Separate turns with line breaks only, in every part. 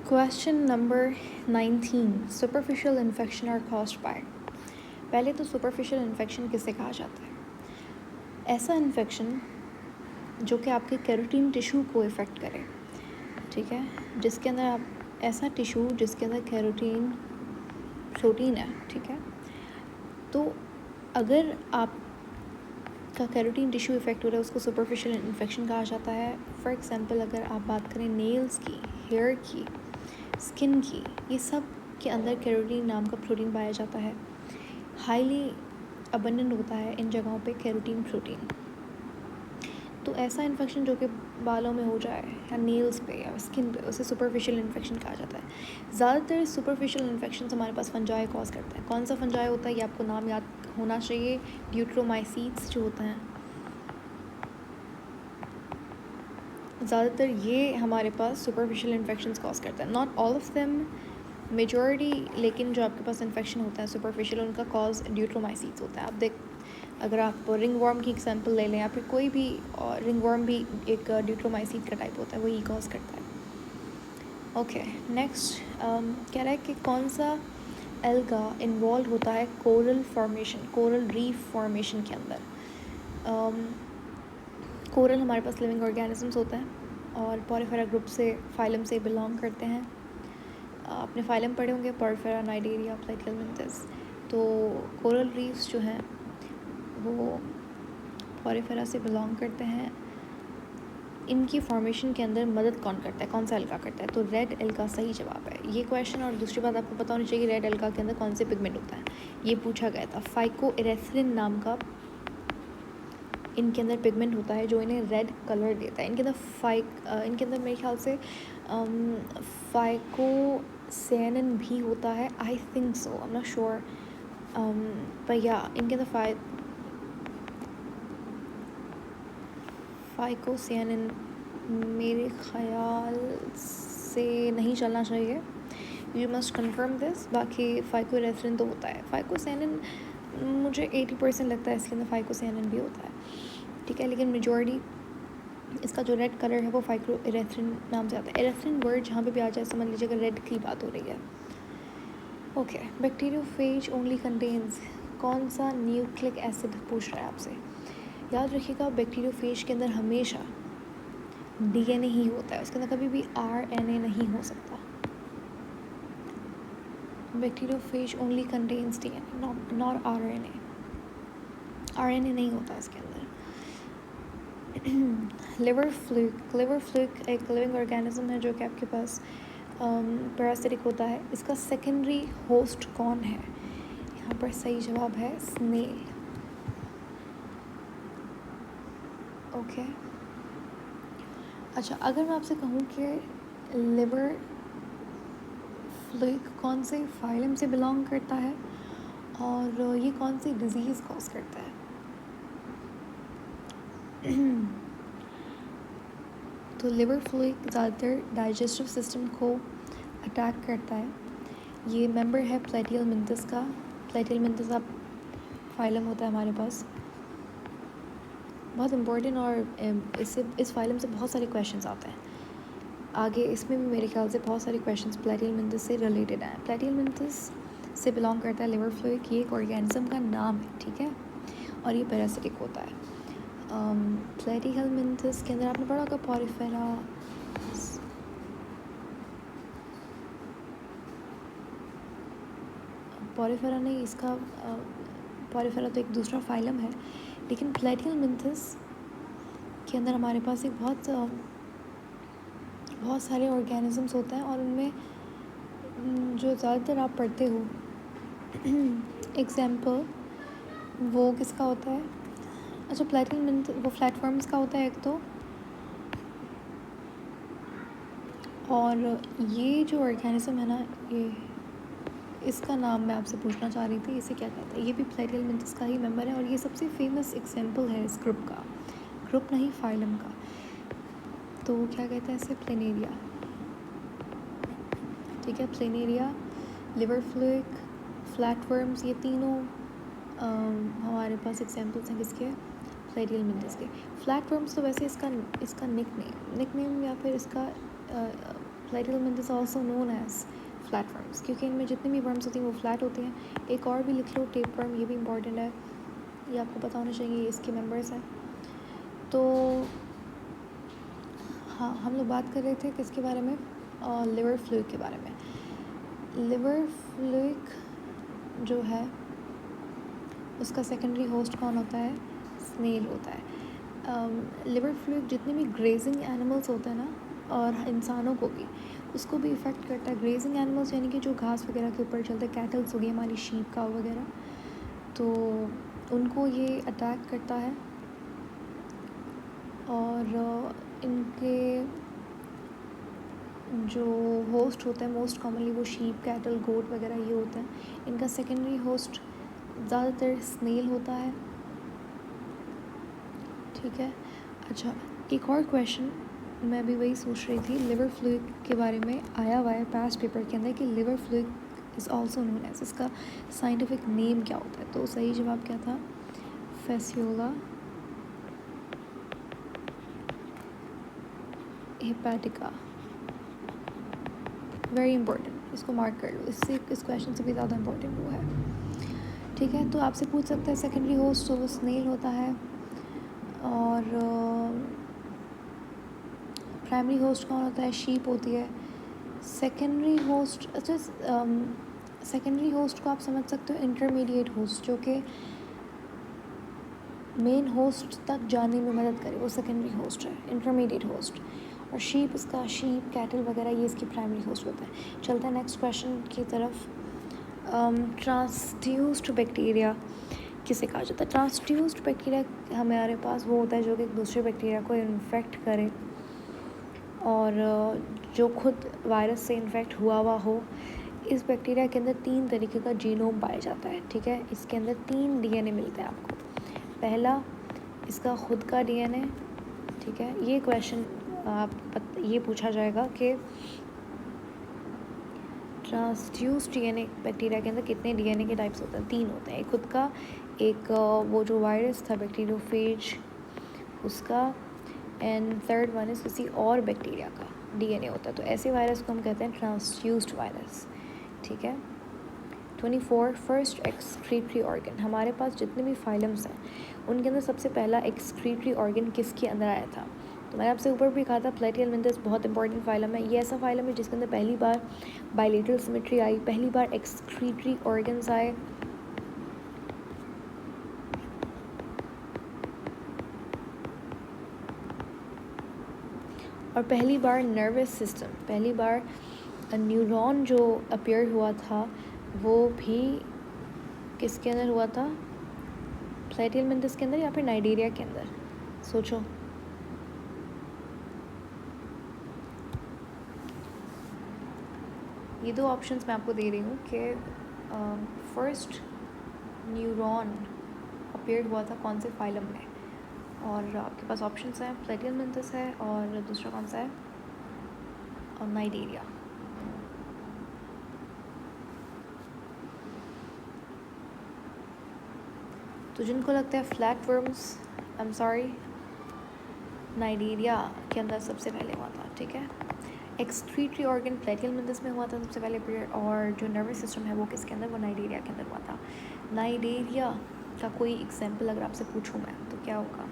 Question number 19, superficial infection are caused by. पहले तो superficial infection किसे कहा जाता है? ऐसा इन्फेक्शन जो कि आपके कैरोटीन टिश्यू को इफ़ेक्ट करे, ठीक है, जिसके अंदर आप ऐसा टिश्यू जिसके अंदर कैरोटीन प्रोटीन है, ठीक है। तो अगर आपका कैरोटीन टिश्यू इफ़ेक्ट हो रहा है उसको सुपरफिशियल इन्फेक्शन कहा जाता है। फॉर एग्जांपल अगर आप बात करें नेल्स की, हेयर की, स्किन की, ये सब के अंदर कैरोटीन नाम का प्रोटीन पाया जाता है। हाईली अबंडेंट होता है इन जगहों पे कैरोटीन प्रोटीन। तो ऐसा इन्फेक्शन जो कि बालों में हो जाए या नेल्स पे या स्किन पे, उसे सुपरफिशियल इन्फेक्शन कहा जाता है। ज़्यादातर सुपरफिशियल इन्फेक्शन हमारे पास फंजाई कॉज करते हैं। कौन सा फंजाई होता है ये आपको नाम याद होना चाहिए। ड्यूट्रोमाइसीट्स जो होता है, ज़्यादातर ये हमारे पास सुपरफिशियल इन्फेक्शंस कॉज करता है। Not all of them, majority, लेकिन जो आपके पास इन्फेक्शन होता है सुपरफिशियल, उनका कॉज ड्यूट्रोमाइसीट्स होता है। आप अगर आप रिंग वर्म की एग्जांपल ले लें या फिर कोई भी, और रिंग वर्म भी एक ड्यूट्रोमाइसीट का टाइप होता है, वही कॉज करता है। ओके, नेक्स्ट कह रहा है कि कौन सा एल्गा इन्वॉल्व होता है coral formation, coral reef formation के अंदर। कोरल हमारे पास लिविंग ऑर्गेनिजम्स होते हैं और पोरिफेरा ग्रुप से, फाइलम से बिलोंग करते हैं। आपने फाइलम पढ़े होंगे, पोरिफेरा, नाइडेरिया, प्लेटियलमिंथस। तो कोरल रीफ्स जो हैं वो पोरिफेरा से बिलोंग करते हैं। इनकी फॉर्मेशन के अंदर मदद कौन करता है, कौन सा एल्गा करता है? तो रेड एल्गा सही जवाब है ये क्वेश्चन। और दूसरी बात आपको पता होनी चाहिए रेड एल्गा के अंदर कौन से पिगमेंट होता है, ये पूछा गया था। फाइकोइरेथ्रिन नाम का इनके अंदर पिगमेंट होता है जो इन्हें रेड कलर देता है। इनके अंदर मेरे ख्याल से फाइकोसैनिन भी होता है, I think so, I am not sure, पर या इनके अंदर फाइकोसैनिन मेरे ख्याल से नहीं चलना चाहिए। You must confirm this. बाकी फाइकोइरेथ्रिन तो होता है। फाइकोसैनिन मुझे 80% लगता है इसके अंदर फाइकोसैनिन भी होता है, ठीक है। लेकिन मेजॉरिटी इसका जो रेड कलर है वो फाइकोइरेथ्रिन नाम से आता है। एरेथ्रिन वर्ड जहाँ पे भी आ जाए समझ लीजिएगा रेड की बात हो रही है। ओके, बैक्टीरियोफेज ओनली कंटेन्स, कौन सा न्यूक्लिक एसिड पूछ रहा है आपसे। याद रखिएगा बैक्टीरियोफेज के अंदर हमेशा डीएनए ही होता है, उसके अंदर कभी भी आरएनए नहीं हो सकता। Bacteriophage only contains DNA, not RNA. RNA नहीं होता इसके अंदर। लिवर फ्लूक एक लिविंग ऑर्गेनिज्म है जो कि आपके पास पैरासिटिक होता है। इसका सेकेंडरी होस्ट कौन है? यहाँ पर सही जवाब है स्नेल। ओके, अच्छा, अगर मैं आपसे कहूँ कि लिवर फ्लूक कौन से फाइलम से बिलोंग करता है और ये कौन सी डिजीज़ कॉज करता है? तो लिवर फ्लूक ज़्यादातर डाइजेस्टिव सिस्टम को अटैक करता है। ये मेंबर है प्लेटियलमिंथस का। प्लेटियलमिंथस आप फाइलम होता है हमारे पास, बहुत इम्पोर्टेंट, और इस फाइलम से बहुत सारे क्वेश्चंस आते हैं आगे। इसमें भी मेरे ख्याल से बहुत सारे क्वेश्चंस प्लेटियलमिंथस से रिलेटेड हैं। प्लेटियलमिंथस से बिलोंग करता है लिवर फ्लूक। ये एक ऑर्गेनिज्म का नाम है, ठीक है, और ये पैरासिटिक होता है। प्लेटियलमिंथस के अंदर आपने पढ़ा होगा पोरिफेरा नहीं, इसका पोरिफेरा तो एक दूसरा फाइलम है। लेकिन प्लेटियलमिंथस के अंदर हमारे पास एक बहुत सारे ऑर्गेनिजम्स होते हैं और उनमें जो ज़्यादातर आप पढ़ते हो एग्जाम्पल वो किसका होता है? अच्छा, प्लेटियलमिंथ वो फ्लैटफॉर्म्स का होता है एक तो, और ये जो ऑर्गेनिज्म है ना, ये इसका नाम मैं आपसे पूछना चाह रही थी, इसे क्या कहते हैं? ये भी प्लेटियलमिंथस का ही मेंबर है और ये सबसे फेमस एग्जाम्पल है इस ग्रुप का, ग्रुप नहीं फाइलम का। तो क्या कहते हैं इसे? प्लेनेरिया, ठीक है। प्लेनेरिया, लिवर फ्लूक, फ्लैटवर्म्स, ये तीनों हमारे पास एग्जाम्पल्स हैं किसके? प्लेटियलमिंथस के। फ्लैटवर्म्स तो वैसे इसका निक नेम या फिर इसका platyhelminthes also known as flat worms, क्योंकि इनमें जितनी भी वर्म्स होती हैं वो फ्लैट होती हैं। एक और भी लिख लो, टेप वर्म, ये भी इंपॉर्टेंट है, ये आपको पता होना चाहिए, इसके मेंबर्स हैं। तो हाँ, हम लोग बात कर रहे थे किसके बारे में, लिवर फ्लूइड के बारे में। लिवर फ्लूइड जो है उसका सेकेंडरी होस्ट कौन होता है, स्नेल होता है। लिवर फ्लूइड जितने भी ग्रेजिंग एनिमल्स होते हैं ना, और इंसानों को भी, उसको भी इफ़ेक्ट करता है। ग्रेजिंग एनिमल्स यानी कि जो घास वगैरह के ऊपर चलते हैं, कैटल्स हो गई हमारी, शीप काऊ वगैरह, तो उनको ये अटैक करता है। और इनके जो होस्ट होते हैं मोस्ट कॉमनली वो शीप, कैटल, गोट वगैरह ये होते हैं। इनका सेकेंडरी होस्ट ज़्यादातर स्नेल होता है, ठीक है। अच्छा, एक और क्वेश्चन मैं भी वही सोच रही थी, लिवर फ्लूइड के बारे में आया हुआ है पास्ट पेपर के अंदर कि liver fluid is also known as, इसका साइंटिफिक नेम क्या होता है। तो सही जवाब क्या था, फैसियोला हेपेटिका। वेरी इंपॉर्टेंट, इसको मार्क कर लो, इससे इस क्वेश्चन से भी ज़्यादा इंपॉर्टेंट वो है, ठीक है। तो आपसे पूछ सकता है सेकेंडरी होस्ट, तो वो स्नेल होता है। और प्राइमरी होस्ट कौन होता है, शीप होती है। सेकेंडरी होस्ट, अच्छा, सेकेंडरी होस्ट को आप समझ सकते हो इंटरमीडिएट होस्ट, जो कि मेन होस्ट तक जाने में मदद करे, वो सेकेंडरी होस्ट है, इंटरमीडिएट होस्ट। और शीप, इसका शीप, कैटल वगैरह ये इसकी प्राइमरी होस्ट होता है। चलते हैं नेक्स्ट क्वेश्चन की तरफ। ट्रांसड्यूस्ड बैक्टीरिया किसे कहा जाता है। ट्रांसड्यूस्ड बैक्टीरिया हमारे पास वो होता है जो कि दूसरे बैक्टीरिया को इन्फेक्ट करे, और जो खुद वायरस से इन्फेक्ट हुआ हो। इस बैक्टीरिया के अंदर 3 तरीके का जीनोम पाया जाता है, ठीक है। इसके अंदर 3 डीएनए मिलते हैं आपको। पहला, इसका खुद का डीएनए, ठीक है। ये क्वेश्चन ये पूछा जाएगा कि ट्रांसड्यूस्ड डीएनए बैक्टीरिया के अंदर कितने डीएनए के टाइप्स होते हैं। 3 होते हैं, एक खुद का, एक वो जो वायरस था बैक्टीरियोफेज उसका, एंड थर्ड वन इज़ किसी और बैक्टीरिया का डीएनए होता है। तो ऐसे वायरस को हम कहते हैं ट्रांसड्यूस्ड वायरस, ठीक है। 24 फर्स्ट एक्सक्रीटरी ऑर्गन, हमारे पास जितने भी फाइलम्स हैं उनके अंदर सबसे पहला एक्सक्रीटरी ऑर्गन किसके अंदर आया था। तो मैंने आपसे ऊपर भी कहा था प्लेटियल मिंथस बहुत इंपॉर्टेंट फाइलम है। ये ऐसा फाइलम है जिसके अंदर पहली बार बायलेटरल सिमेट्री आई, पहली बार एक्सक्रीटरी ऑर्गन्स आए, और पहली बार नर्वस सिस्टम, पहली बार न्यूरॉन जो अपीयर हुआ था वो भी किसके अंदर हुआ था, प्लेटियल मिंथस के अंदर या फिर नाइजीरिया के अंदर, सोचो। ये 2 ऑप्शंस मैं आपको दे रही हूँ कि फर्स्ट न्यूरॉन अपीयर हुआ था कौन से फाइलम में, और आपके पास ऑप्शंस हैं, प्लेटियल मिंथस है और दूसरा कौन सा है, और नाइजीरिया। तो जिनको लगता है flat worms, I am sorry, Nigeria के अंदर सबसे पहले हुआ था, ठीक है। एक्सक्रीटरी ऑर्गन प्लेटियल मिंथस में हुआ था सबसे पहले पीरियड, और जो नर्वस सिस्टम है वो किसके अंदर, वो नाइजीरिया के अंदर हुआ था। नाइजीरिया का कोई एग्जाम्पल अगर आपसे पूछूं मैं तो क्या होगा,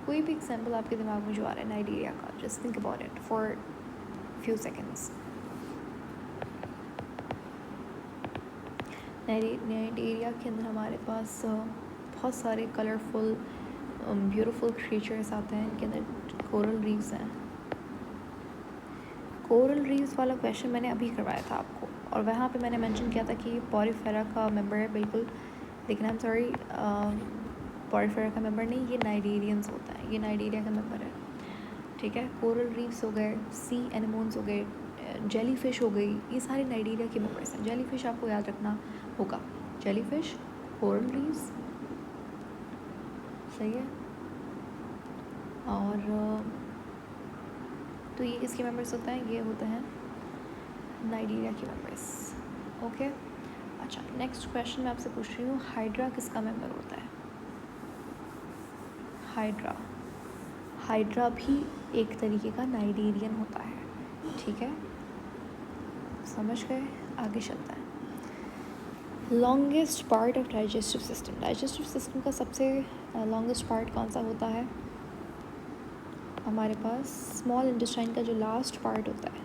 कोई भी एग्जाम्पल आपके दिमाग में जो आ रहा है नाइजीरिया का, just think about it for few seconds. Nigeria के अंदर हमारे पास बहुत सारे कलरफुल ब्यूटीफुल क्रीचर्स आते हैं। इनके अंदर कोरल रीफ्स हैं। कोरल रीफ्स वाला क्वेश्चन मैंने अभी करवाया था आपको, और वहाँ पे मैंने मेंशन किया था कि पॉरीफेरा का मेंबर है बिल्कुल, लेकिन आई एम सॉरी, पॉरीफेरा का मेंबर नहीं, ये नाइजीरियंस होता है, ये नाइजीरिया का मेंबर है, ठीक है। कोरल रीफ्स हो गए, सी एनिमोन्स हो गए, जेलीफिश हो गई, ये सारे नाइजीरिया के मेंबर्स हैं। जेलीफिश आपको याद रखना होगा, जेलीफिश, कोरल रीफ्स, सही है। और तो ये किसके मेंबर्स होते हैं, ये होते हैं नाइजीरिया के मेंबर्स, ओके। अच्छा, नेक्स्ट क्वेश्चन मैं आपसे पूछ रही हूँ, हाइड्रा किसका मेंबर होता है। हाइड्रा, हाइड्रा भी एक तरीके का नाइडेरियन होता है, ठीक है, समझ गए। आगे चलता है। Longest part of digestive system. Digestive system का सबसे लॉन्गेस्ट पार्ट कौन सा होता है? हमारे पास स्मॉल इंटेस्टाइन का जो लास्ट पार्ट होता है,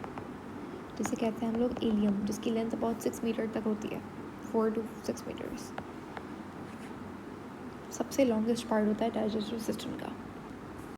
जिसे कहते हैं हम लोग इलियम, जिसकी लेंथ अबाउट 6 मीटर तक होती है, 4 to 6 मीटर्स, सबसे लॉन्गेस्ट पार्ट होता है डाइजेस्टिव सिस्टम का।